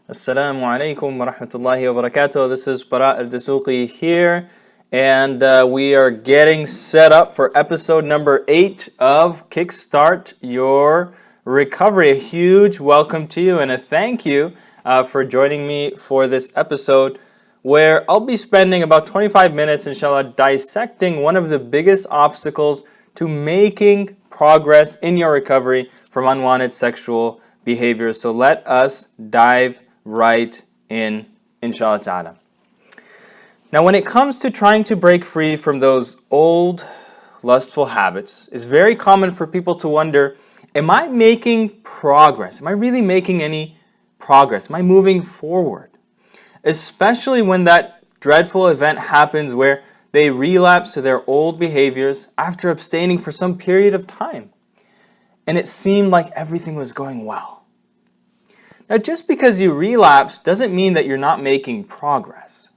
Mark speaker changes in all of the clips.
Speaker 1: Assalamu alaikum wa rahmatullahi wa barakatuh. This is Bara Aldasouqi here, and we are getting set up for episode number 8 of Kickstart Your Recovery. A huge welcome to you and a thank you for joining me for this episode, where I'll be spending about 25 minutes, inshallah, dissecting one of the biggest obstacles to making progress in your recovery from unwanted sexual behaviors. So let us dive right in, inshallah ta'ala. Now, when it comes to trying to break free from those old lustful habits, it's very common for people to wonder, am I making progress? Am I really making any progress? Am I moving forward? Especially when that dreadful event happens where they relapse to their old behaviors after abstaining for some period of time, and it seemed like everything was going well. Now, just because you relapse doesn't mean that you're not making progress.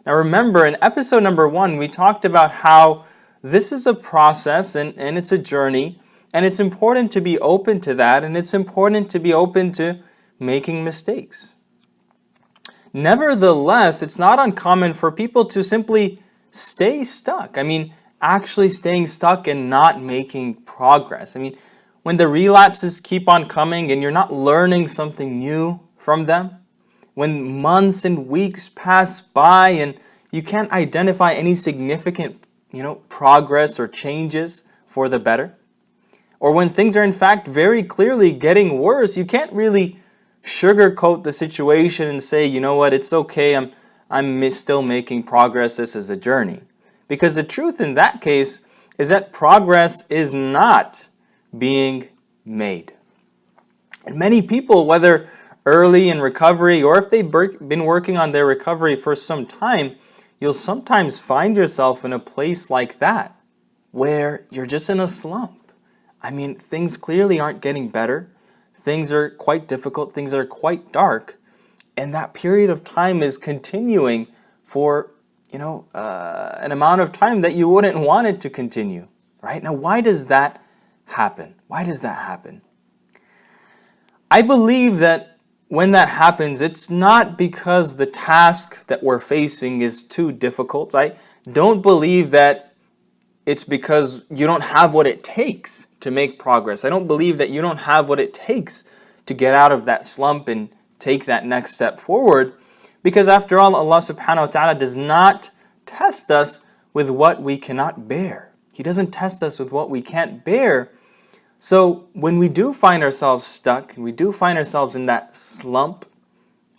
Speaker 1: Now, remember, in episode number 1, we talked about how this is a process and it's a journey, and it's important to be open to that, and it's important to be open to making mistakes. Nevertheless, it's not uncommon for people to simply stay stuck. Actually staying stuck and not making progress. When the relapses keep on coming and you're not learning something new from them, when months and weeks pass by and you can't identify any significant, progress or changes for the better, or when things are in fact very clearly getting worse, you can't really sugarcoat the situation and say, you know what, it's okay, I'm still making progress, this is a journey. Because the truth in that case is that progress is not being made. And many people, whether early in recovery or if they've been working on their recovery for some time, you'll sometimes find yourself in a place like that where you're just in a slump. Things clearly aren't getting better. Things are quite difficult. Things are quite dark. And that period of time is continuing for, an amount of time that you wouldn't want it to continue. Right? Now, why does that happen? Why does that happen? I believe that when that happens, it's not because the task that we're facing is too difficult. I don't believe that it's because you don't have what it takes to make progress. I don't believe that you don't have what it takes to get out of that slump and take that next step forward. Because after all, Allah subhanahu wa ta'ala does not test us with what we cannot bear. He doesn't test us with what we can't bear. So when we do find ourselves stuck, and we do find ourselves in that slump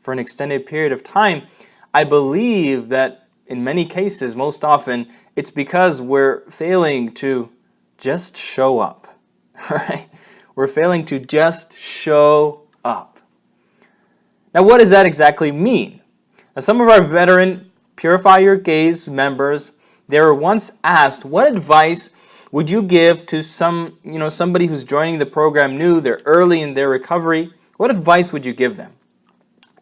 Speaker 1: for an extended period of time, I believe that in many cases, most often, it's because we're failing to just show up. Right? We're failing to just show up. Now, what does that exactly mean? Now, some of our veteran Purify Your Gaze members, they were once asked, what advice would you give to somebody who's joining the program new, they're early in their recovery? What advice would you give them?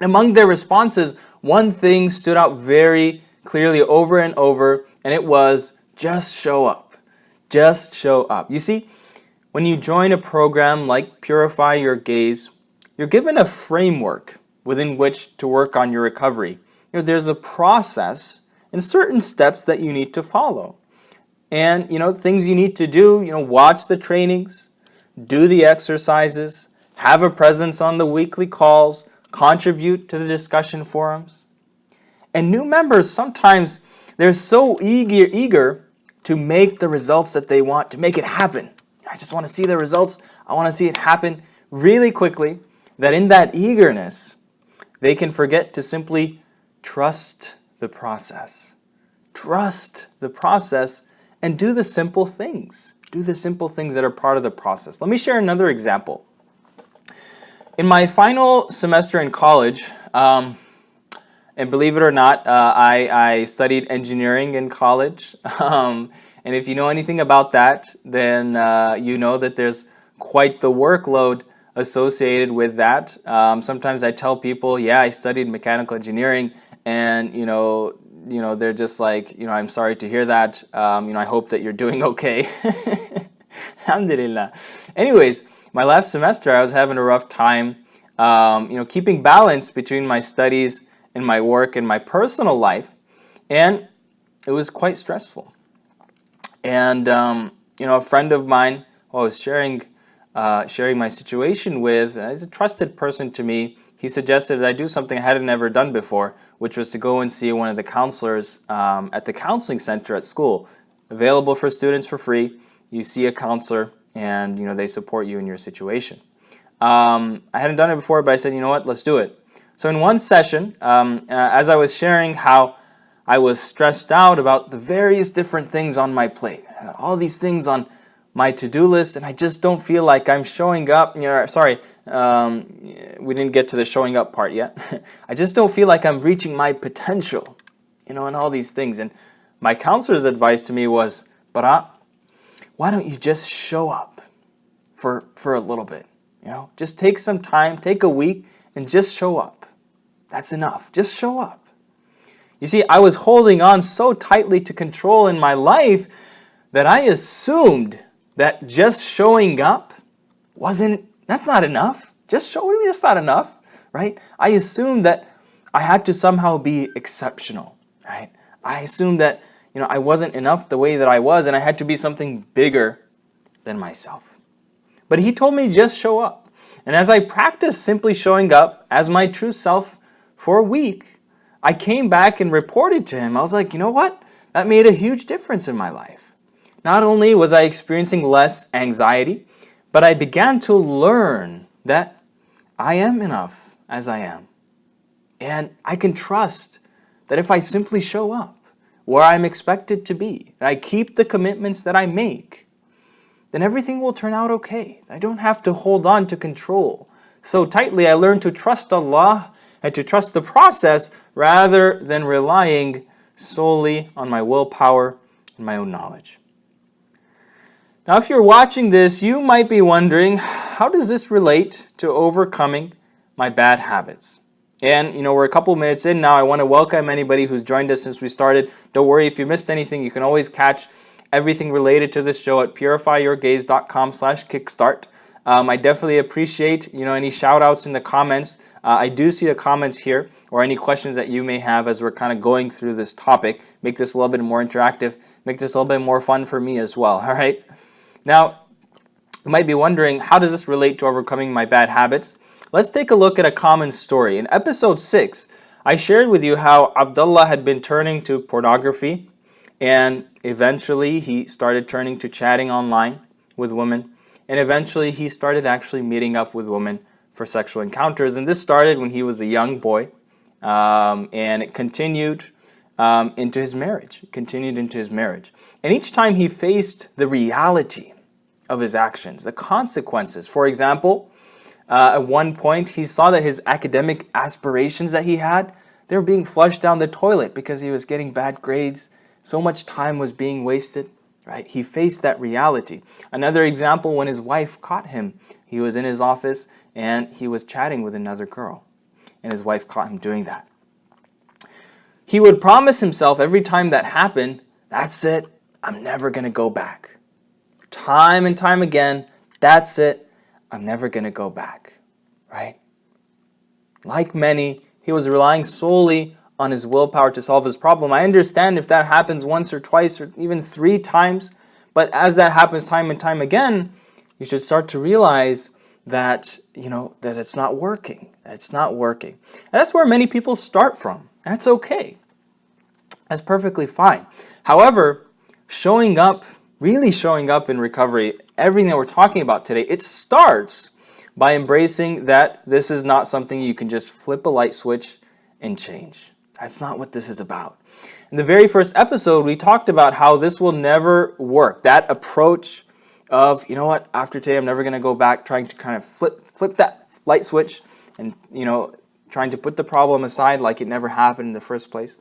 Speaker 1: Among their responses, one thing stood out very clearly over and over, and it was just show up. Just show up. You see, when you join a program like Purify Your Gaze, you're given a framework within which to work on your recovery. There's a process and certain steps that you need to follow. And, things you need to do, watch the trainings, do the exercises, have a presence on the weekly calls, contribute to the discussion forums. And new members, sometimes they're so eager to make the results that they want, to make it happen. I just want to see the results. I want to see it happen really quickly, that in that eagerness, they can forget to simply trust the process. Trust the process and do the simple things. Do the simple things that are part of the process. Let me share another example. In my final semester in college, and believe it or not, I studied engineering in college. And if you know anything about that, then you know that there's quite the workload associated with that. Sometimes I tell people, yeah, I studied mechanical engineering, and they're just like, I'm sorry to hear that. I hope that you're doing okay. Alhamdulillah. Anyways, my last semester I was having a rough time. keeping balance between my studies and my work and my personal life. And it was quite stressful. And, a friend of mine who I was sharing my situation with, is a trusted person to me. He suggested that I do something I hadn't ever done before, which was to go and see one of the counselors at the counseling center at school. Available for students for free. You see a counselor and, they support you in your situation. I hadn't done it before, but I said, you know what, let's do it. So in one session, as I was sharing how I was stressed out about the various different things on my plate, all these things on my to-do list, and I just don't feel like I'm showing up. We didn't get to the showing up part yet. I just don't feel like I'm reaching my potential, and all these things. And my counselor's advice to me was, Bara, why don't you just show up for a little bit? Just take some time, take a week, and just show up. That's enough. Just show up. You see, I was holding on so tightly to control in my life that I assumed that just showing up that's not enough. That's not enough, right? I assumed that I had to somehow be exceptional, right? I assumed that, I wasn't enough the way that I was, and I had to be something bigger than myself. But he told me just show up. And as I practiced simply showing up as my true self for a week, I came back and reported to him. I was like, you know what? That made a huge difference in my life. Not only was I experiencing less anxiety, but I began to learn that I am enough as I am. And I can trust that if I simply show up where I'm expected to be, and I keep the commitments that I make, then everything will turn out okay. I don't have to hold on to control so tightly. I learned to trust Allah and to trust the process rather than relying solely on my willpower and my own knowledge. Now, if you're watching this, you might be wondering, how does this relate to overcoming my bad habits? And, we're a couple minutes in now. I want to welcome anybody who's joined us since we started. Don't worry, if you missed anything, you can always catch everything related to this show at purifyyourgaze.com/kickstart. I definitely appreciate, any shout outs in the comments. I do see the comments here, or any questions that you may have as we're kind of going through this topic. Make this a little bit more interactive, make this a little bit more fun for me as well, all right? Now, you might be wondering, how does this relate to overcoming my bad habits? Let's take a look at a common story. In episode 6, I shared with you how Abdullah had been turning to pornography, and eventually he started turning to chatting online with women, and eventually he started actually meeting up with women for sexual encounters. And this started when he was a young boy, and it continued into his marriage. And each time he faced the reality of his actions, the consequences. For example, at one point he saw that his academic aspirations that he had, they were being flushed down the toilet because he was getting bad grades. So much time was being wasted, right? He faced that reality. Another example, when his wife caught him, he was in his office and he was chatting with another girl, and his wife caught him doing that. He would promise himself every time that happened, that's it, I'm never going to go back. Time and time again, that's it, I'm never going to go back, right? Like many, he was relying solely on his willpower to solve his problem. I understand if that happens once or twice or even 3 times, but as that happens time and time again, you should start to realize that, that it's not working. And that's where many people start from. That's okay. That's perfectly fine. However, really showing up in recovery, everything that we're talking about today, it starts by embracing that this is not something you can just flip a light switch and change. That's not what this is about. In the very first episode, we talked about how this will never work. That approach of, after today, I'm never going to go back, trying to kind of flip that light switch and, trying to put the problem aside like it never happened in the first place.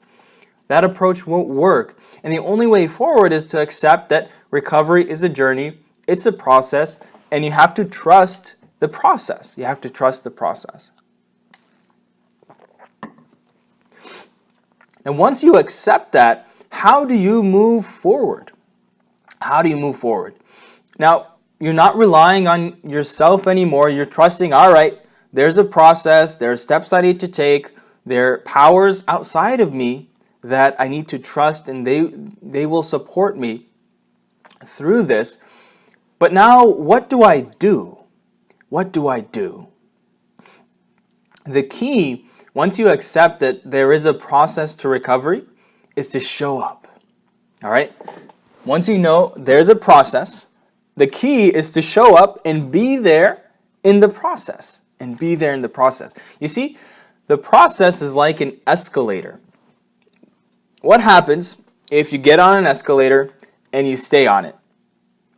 Speaker 1: That approach won't work. And the only way forward is to accept that recovery is a journey, it's a process, and you have to trust the process. And once you accept that, how do you move forward? Now, you're not relying on yourself anymore. You're trusting, all right, there's a process, there are steps I need to take, there are powers outside of me that I need to trust, and they will support me through this. But now, what do I do? What do I do? The key, once you accept that there is a process to recovery, is to show up. All right? Once you know there's a process, the key is to show up and be there in the process. And be there in the process. You see, the process is like an escalator. What happens if you get on an escalator and you stay on it?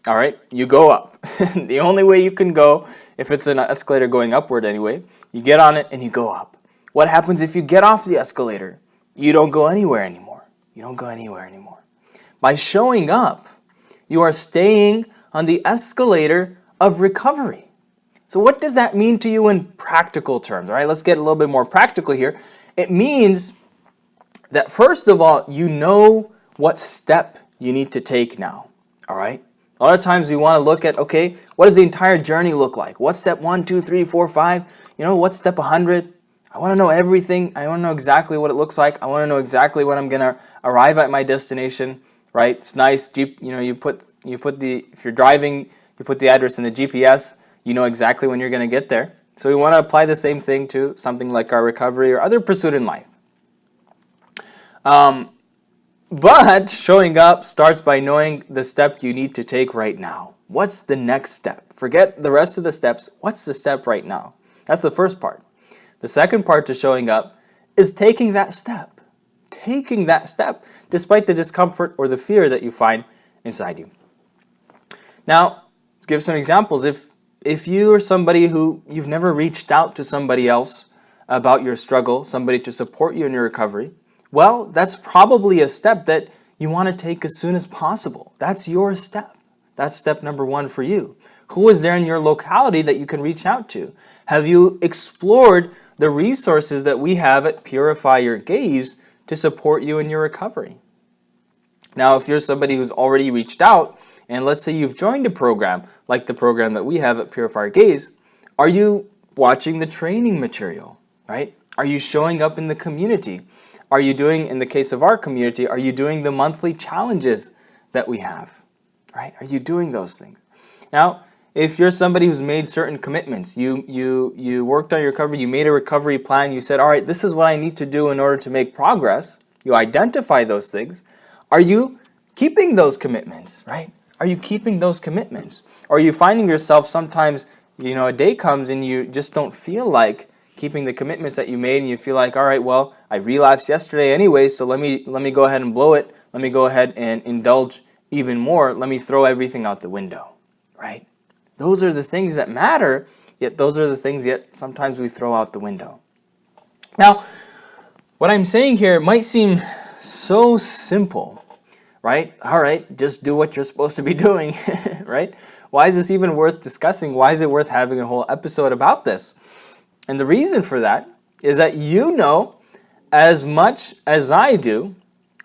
Speaker 1: All right, you go up. The only way you can go, if it's an escalator going upward anyway, you get on it and you go up. What happens if you get off the escalator? You don't go anywhere anymore. You don't go anywhere anymore. By showing up, you are staying on the escalator of recovery. So what does that mean to you in practical terms? All right, let's get a little bit more practical here. It means that first of all, you know what step you need to take now. All right? A lot of times we want to look at, okay, what does the entire journey look like? What's step 1, 2, 3, 4, 5? What's step 100? I want to know everything. I want to know exactly what it looks like. I want to know exactly when I'm going to arrive at my destination, right? It's nice. If you're driving, you put the address in the GPS. You know exactly when you're going to get there. So we want to apply the same thing to something like our recovery or other pursuit in life. But showing up starts by knowing the step you need to take right now. What's the next step? Forget the rest of the steps. What's the step right now? That's the first part. The second part to showing up is taking that step. Taking that step despite the discomfort or the fear that you find inside you. Now, let's give some examples. If you are somebody who you've never reached out to somebody else about your struggle, somebody to support you in your recovery, well, that's probably a step that you want to take as soon as possible. That's your step. That's step number 1 for you. Who is there in your locality that you can reach out to? Have you explored the resources that we have at Purify Your Gaze to support you in your recovery? Now, if you're somebody who's already reached out, and let's say you've joined a program like the program that we have at Purify Your Gaze, are you watching the training material, right? Are you showing up in the community? Are you doing, in the case of our community, are you doing the monthly challenges that we have, right? Are you doing those things? Now, if you're somebody who's made certain commitments, you worked on your recovery, you made a recovery plan, you said, all right, this is what I need to do in order to make progress. You identify those things. Are you keeping those commitments, right? Are you keeping those commitments? Or are you finding yourself sometimes, a day comes and you just don't feel like keeping the commitments that you made, and you feel like, all right, well, I relapsed yesterday anyway, so let me go ahead and blow it. Let me go ahead and indulge even more. Let me throw everything out the window, right? Those are the things that matter, yet those are the things yet sometimes we throw out the window. Now, what I'm saying here might seem so simple, right? All right, just do what you're supposed to be doing, right? Why is this even worth discussing? Why is it worth having a whole episode about this? And the reason for that is that you know as much as I do,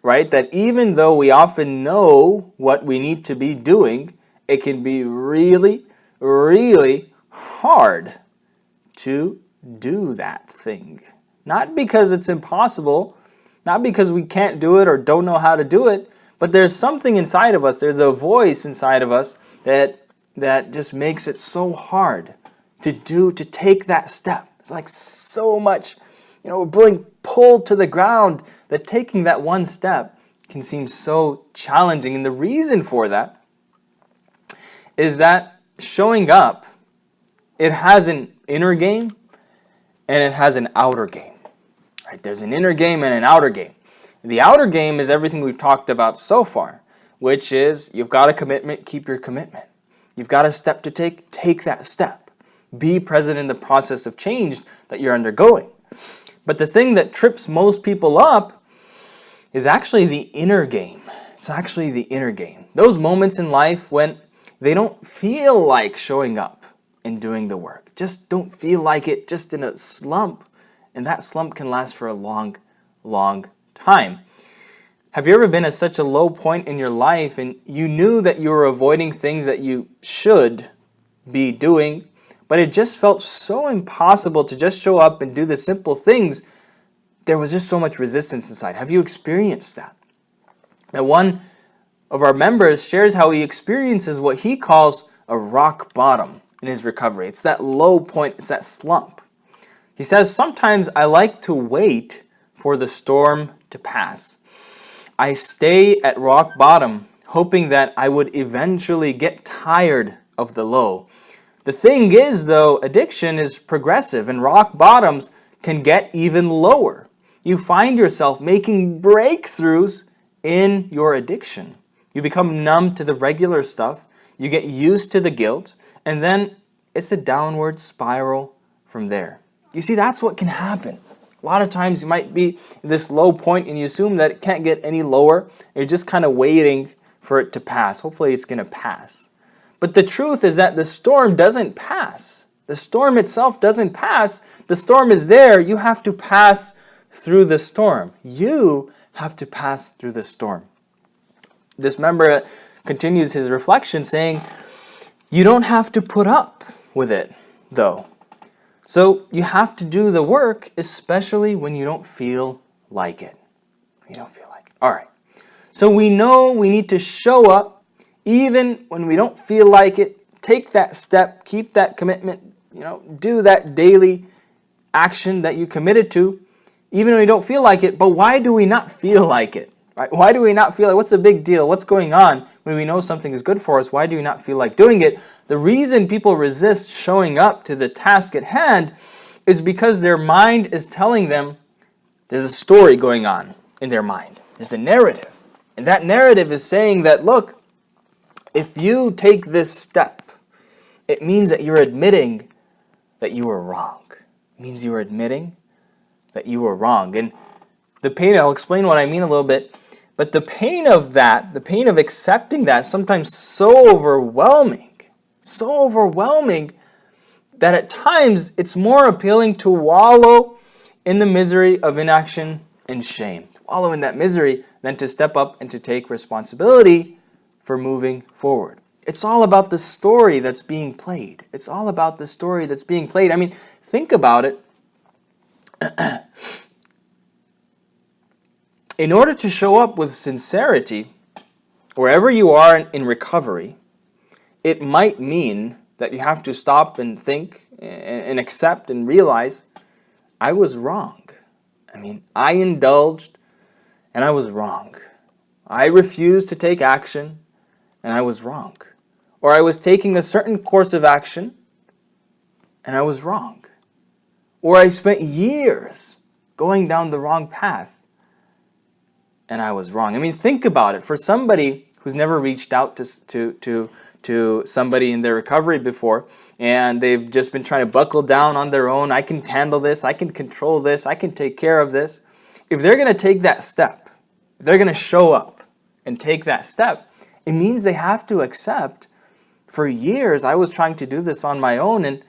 Speaker 1: right, that even though we often know what we need to be doing, it can be really, really hard to do that thing. Not because it's impossible, not because we can't do it or don't know how to do it, but there's something inside of us, there's a voice inside of us that just makes it so hard to take that step. It's like so much, we're being pulled to the ground that taking that one step can seem so challenging. And the reason for that is that showing up, it has an inner game and it has an outer game. Right? There's an inner game and an outer game. The outer game is everything we've talked about so far, which is you've got a commitment, keep your commitment. You've got a step to take that step. Be present in the process of change that you're undergoing. But the thing that trips most people up is actually the inner game. It's actually the inner game. Those moments in life when they don't feel like showing up and doing the work. Just don't feel like it, just in a slump. And that slump can last for a long, long time. Have you ever been at such a low point in your life and you knew that you were avoiding things that you should be doing, but it just felt so impossible to just show up and do the simple things. There was just so much resistance inside. Have you experienced that? Now, one of our members shares how he experiences what he calls a rock bottom in his recovery. It's that low point, it's that slump. He says, sometimes I like to wait for the storm to pass. I stay at rock bottom, hoping that I would eventually get tired of the low. The thing is, though, addiction is progressive and rock bottoms can get even lower. You find yourself making breakthroughs in your addiction. You become numb to the regular stuff, you get used to the guilt, and then it's a downward spiral from there. You see, that's what can happen. A lot of times you might be at this low point and you assume that it can't get any lower. You're just kind of waiting for it to pass. Hopefully it's going to pass. But the truth is that the storm doesn't pass. The storm itself doesn't pass. The storm is there. You have to pass through the storm. You have to pass through the storm. This member continues his reflection saying, you don't have to put up with it, though. So you have to do the work, especially when you don't feel like it. You don't feel like it. All right. So we know we need to show up even when we don't feel like it. Take that step, keep that commitment, do that daily action that you committed to, even when you don't feel like it. But why do we not feel like it? Right? Why do we not feel like, what's the big deal? What's going on when we know something is good for us? Why do we not feel like doing it? The reason people resist showing up to the task at hand is because their mind is telling them there's a story going on in their mind. There's a narrative. And that narrative is saying that, look, if you take this step, it means that you're admitting that you were wrong. It means you're admitting that you were wrong. And the pain, I'll explain what I mean a little bit, but the pain of that, the pain of accepting that is sometimes so overwhelming that at times it's more appealing to wallow in the misery of inaction and shame. To wallow in that misery than to step up and to take responsibility for moving forward. It's all about the story that's being played. It's all about the story that's being played. I mean, think about it. In order to show up with sincerity, wherever you are in recovery, it might mean that you have to stop and think and accept and realize, I was wrong. I mean, I indulged and I was wrong. I refused to take action and I was wrong. Or I was taking a certain course of action and I was wrong. Or I spent years going down the wrong path and I was wrong. I mean, think about it. For somebody who's never reached out to somebody in their recovery before, and they've just been trying to buckle down on their own, I can handle this, I can control this, I can take care of this. If they're going to take that step, if they're going to show up and take that step, it means they have to accept, for years I was trying to do this on my own, and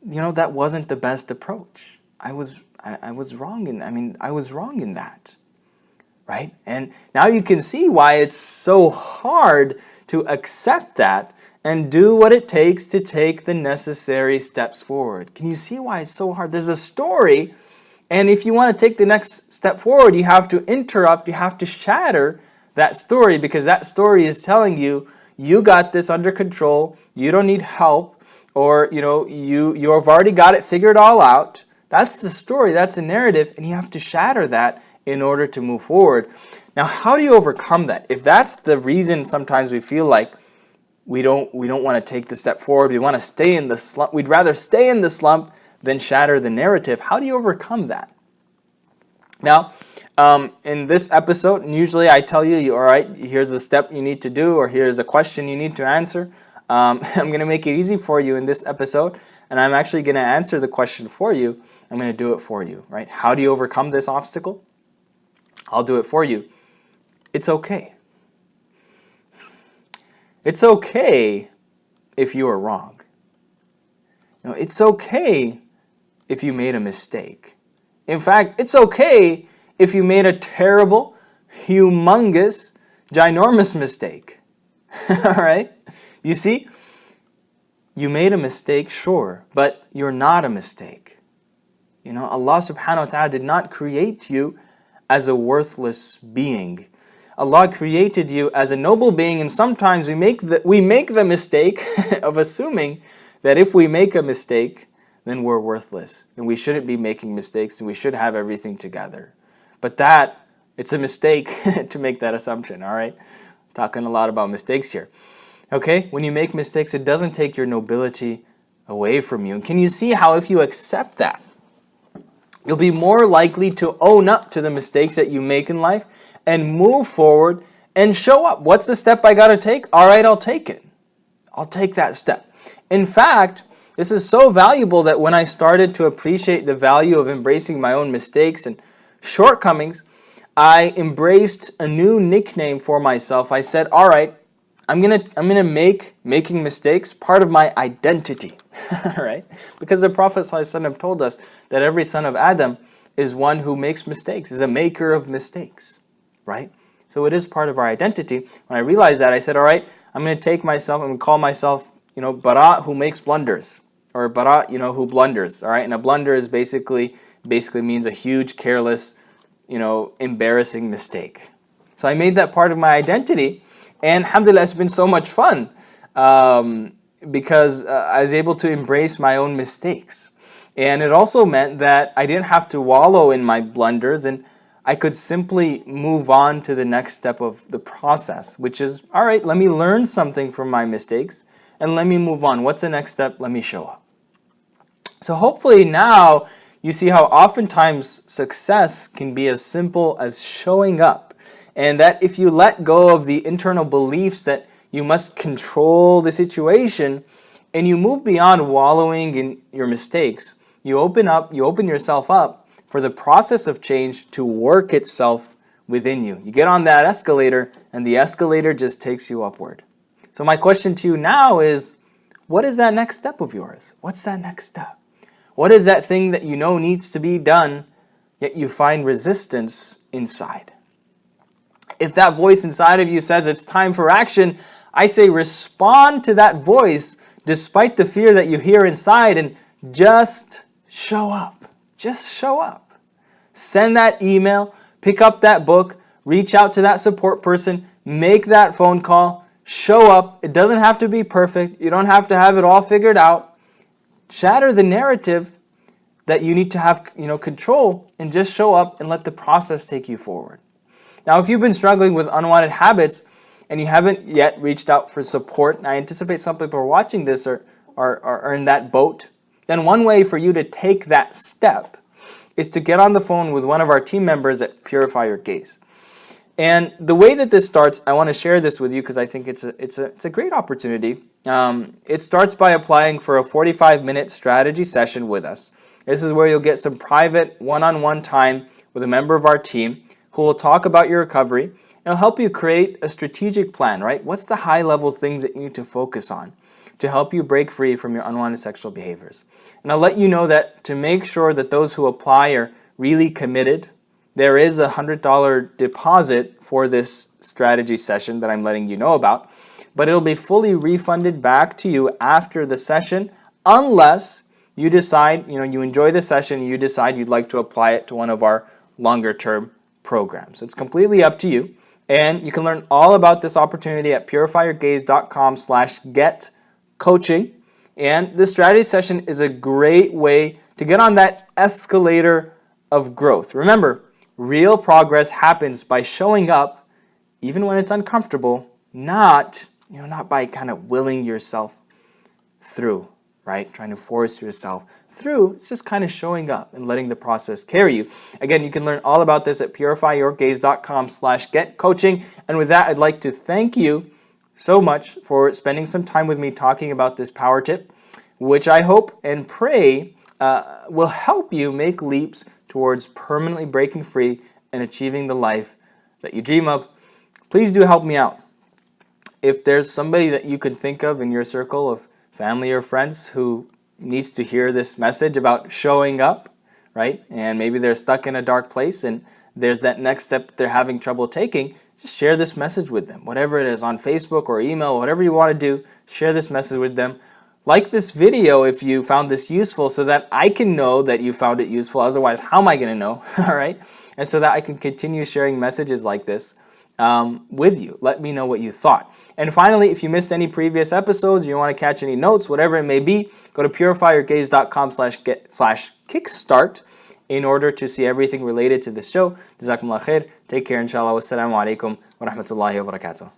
Speaker 1: that wasn't the best approach. I was wrong I was wrong in that. Right? And now you can see why it's so hard to accept that and do what it takes to take the necessary steps forward. Can you see why it's so hard? There's a story, and if you want to take the next step forward, you have to interrupt, you have to shatter that story, because that story is telling you, you got this under control, you don't need help, or you have already got it figured all out. That's the story, that's a narrative, and you have to shatter that in order to move forward. Now, how do you overcome that? If that's the reason sometimes we feel like we don't want to take the step forward, we want to stay in the slump, we'd rather stay in the slump than shatter the narrative. How do you overcome that? Now, in this episode, and usually I tell you, all right, here's a step you need to do, or here's a question you need to answer. I'm going to make it easy for you in this episode, and I'm actually going to answer the question for you. I'm going to do it for you, right? How do you overcome this obstacle? I'll do it for you. It's okay. It's okay if you are wrong. It's okay if you made a mistake. In fact, it's okay if you made a terrible, humongous, ginormous mistake. All right? You see, You made a mistake, sure, but you're not a mistake. Allah subhanahu wa ta'ala did not create you as a worthless being. Allah created you as a noble being, and sometimes we make the mistake of assuming that if we make a mistake, then we're worthless, and we shouldn't be making mistakes, and we should have everything together. But it's a mistake to make that assumption, all right? Talking a lot about mistakes here. Okay, when you make mistakes, it doesn't take your nobility away from you. And can you see how if you accept that, you'll be more likely to own up to the mistakes that you make in life and move forward and show up. What's the step I got to take? All right, I'll take it. I'll take that step. In fact, this is so valuable that when I started to appreciate the value of embracing my own mistakes and shortcomings, I embraced a new nickname for myself. I said, all right, I'm gonna make making mistakes part of my identity, right? Because the Prophet ﷺ told us that every son of Adam is one who makes mistakes, is a maker of mistakes, right? So it is part of our identity. When I realized that, I said, all right, I'm gonna call myself, Bara who makes blunders, or Bara, who blunders, all right? And a blunder is basically means a huge, careless, embarrassing mistake. So I made that part of my identity. And alhamdulillah, it's been so much fun because I was able to embrace my own mistakes. And it also meant that I didn't have to wallow in my blunders, and I could simply move on to the next step of the process, which is, all right, let me learn something from my mistakes and let me move on. What's the next step? Let me show up. So hopefully now you see how oftentimes success can be as simple as showing up. And that if you let go of the internal beliefs that you must control the situation and you move beyond wallowing in your mistakes, you open yourself up for the process of change to work itself within you. You get on that escalator and the escalator just takes you upward. So my question to you now is, what is that next step of yours? What's that next step? What is that thing that you know needs to be done, yet you find resistance inside? If that voice inside of you says it's time for action, I say respond to that voice despite the fear that you hear inside and just show up. Just show up. Send that email, pick up that book, reach out to that support person, make that phone call, show up. It doesn't have to be perfect. You don't have to have it all figured out. Shatter the narrative that you need to have, control, and just show up and let the process take you forward. Now, if you've been struggling with unwanted habits and you haven't yet reached out for support, and I anticipate some people are watching this are in that boat, then one way for you to take that step is to get on the phone with one of our team members at Purify Your Gaze. And the way that this starts, I want to share this with you because I think it's a great opportunity. It starts by applying for a 45-minute strategy session with us. This is where you'll get some private one-on-one time with a member of our team who will talk about your recovery and it'll help you create a strategic plan, right? What's the high-level things that you need to focus on to help you break free from your unwanted sexual behaviors? And I'll let you know that to make sure that those who apply are really committed, there is a $100 deposit for this strategy session that I'm letting you know about, but it'll be fully refunded back to you after the session unless you decide, you enjoy the session and you decide you'd like to apply it to one of our longer-term programs. So it's completely up to you. And you can learn all about this opportunity at purifyyourgaze.com/getcoaching. And this strategy session is a great way to get on that escalator of growth. Remember, real progress happens by showing up even when it's uncomfortable, not by kind of willing yourself through, right? Trying to force yourself through. It's just kind of showing up and letting the process carry you. Again, you can learn all about this at purifyyourgaze.com/getcoaching. And with that, I'd like to thank you so much for spending some time with me talking about this power tip, which I hope and pray will help you make leaps towards permanently breaking free and achieving the life that you dream of. Please do help me out. If there's somebody that you could think of in your circle of family or friends who needs to hear this message about showing up, right? And maybe they're stuck in a dark place and there's that next step they're having trouble taking, just share this message with them. Whatever it is, on Facebook or email, whatever you want to do, share this message with them. Like this video if you found this useful so that I can know that you found it useful. Otherwise, how am I going to know? All right. And so that I can continue sharing messages like this with you. Let me know what you thought. And finally, if you missed any previous episodes, you want to catch any notes, whatever it may be, go to purifyyourgaze.com/kickstart in order to see everything related to this show. Jazakumullah khair. Take care, inshallah. Wassalamu alaikum wa rahmatullahi wa barakatuh.